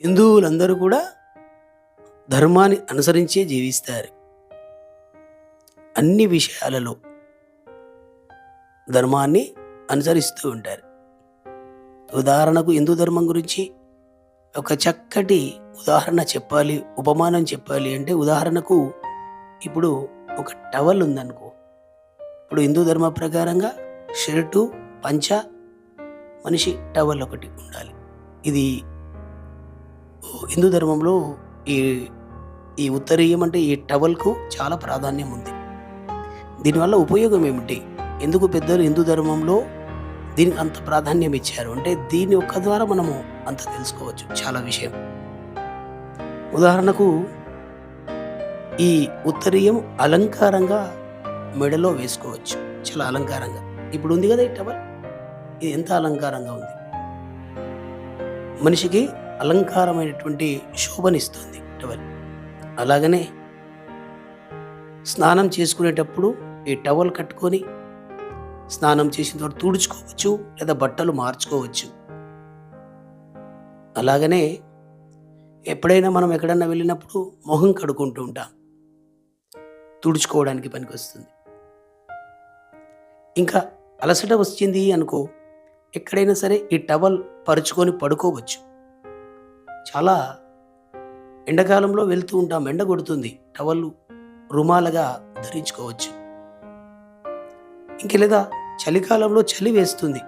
హిందువులందరూ కూడా ధర్మాన్ని అనుసరించే జీవిస్తారు. అన్ని విషయాలలో ధర్మాన్ని అనుసరిస్తూ ఉంటారు. ఉదాహరణకు హిందూ ధర్మం గురించి ఒక చక్కటి ఉదాహరణ చెప్పాలి, ఉపమానం చెప్పాలి అంటే ఉదాహరణకు ఇప్పుడు ఒక టవల్ ఉందనుకో. ఇప్పుడు హిందూ ధర్మ ప్రకారంగా షర్టు, పంచ, మనిషి టవల్ ఒకటి ఉండాలి. ఇది హిందూ ధర్మంలో ఈ ఈ ఉత్తరీయం అంటే ఈ టవల్‌కు చాలా ప్రాధాన్యం ఉంది. దీనివల్ల ఉపయోగం ఏమిటి? ఎందుకు పెద్దలు హిందూ ధర్మంలో దీనికి అంత ప్రాధాన్యం ఇచ్చారు అంటే దీని ఒక్క ద్వారా మనము అంత తెలుసుకోవచ్చు చాలా విషయం. ఉదాహరణకు ఈ ఉత్తరీయం అలంకారంగా మెడలో వేసుకోవచ్చు. చాలా అలంకారంగా. ఇప్పుడు ఉంది కదా ఈ టవల్. ఇది ఎంత అలంకారంగా ఉంది. మనిషికి అలంకారమైనటువంటి శోభనిస్తుంది టవల్. అలాగనే స్నానం చేసుకునేటప్పుడు ఈ టవల్ కట్టుకొని స్నానం చేసిన తర్వాత తుడుచుకోవచ్చు లేదా బట్టలు మార్చుకోవచ్చు. అలాగనే ఎప్పుడైనా మనం ఎక్కడన్నా వెళ్ళినప్పుడు మొహం కడుక్కుంటూ ఉంటాం. తుడుచుకోవడానికి పనికొస్తుంది. ఇంకా అలసట వచ్చింది అనుకో, ఎక్కడైనా సరే ఈ టవల్ పరుచుకొని పడుకోవచ్చు. చాలా ఎండాకాలంలో వెళ్తూ ఉంటాం, ఎండ కొడుతుంది, టవల్ రుమాలుగా ధరించుకోవచ్చు. ఇంక లేదా చలికాలంలో చలి వేస్తుంది,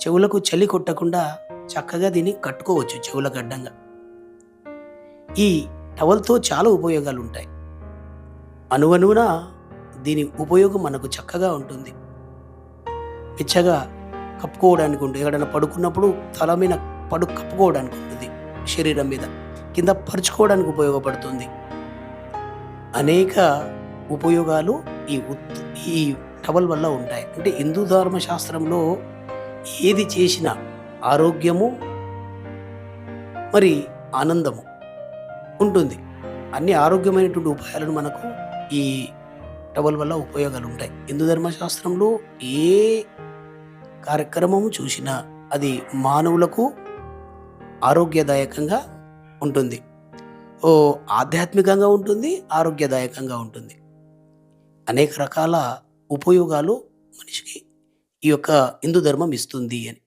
చెవులకు చలి కొట్టకుండా చక్కగా దీన్ని కట్టుకోవచ్చు చెవులకు అడ్డంగా. ఈ టవల్తో చాలా ఉపయోగాలు ఉంటాయి. అణువణువున దీని ఉపయోగం మనకు చక్కగా ఉంటుంది. వెచ్చగా కప్పుకోవడానికి ఉంటుంది. ఎక్కడైనా పడుకున్నప్పుడు తల మీద కప్పుకోవడానికి ఉంటుంది, శరీరం మీద కింద పరుచుకోవడానికి ఉపయోగపడుతుంది. అనేక ఉపయోగాలు ఈ టవల్ వల్ల ఉంటాయి. అంటే హిందూ ధర్మశాస్త్రంలో ఏది చేసినా ఆరోగ్యము మరి ఆనందము ఉంటుంది. అన్ని ఆరోగ్యమైనటువంటి ఉపాయాలను మనకు ఈ టవల్ వల్ల ఉపయోగాలు ఉంటాయి. హిందూ ధర్మశాస్త్రంలో ఏ కార్యక్రమము చూసినా అది మానవులకు ఆరోగ్యదాయకంగా ఉంటుంది. ఆధ్యాత్మికంగా ఉంటుంది, ఆరోగ్యదాయకంగా ఉంటుంది. అనేక రకాల ఉపయోగాలు మనిషికి ఈ యొక్క హిందూ ధర్మం ఇస్తుంది అని.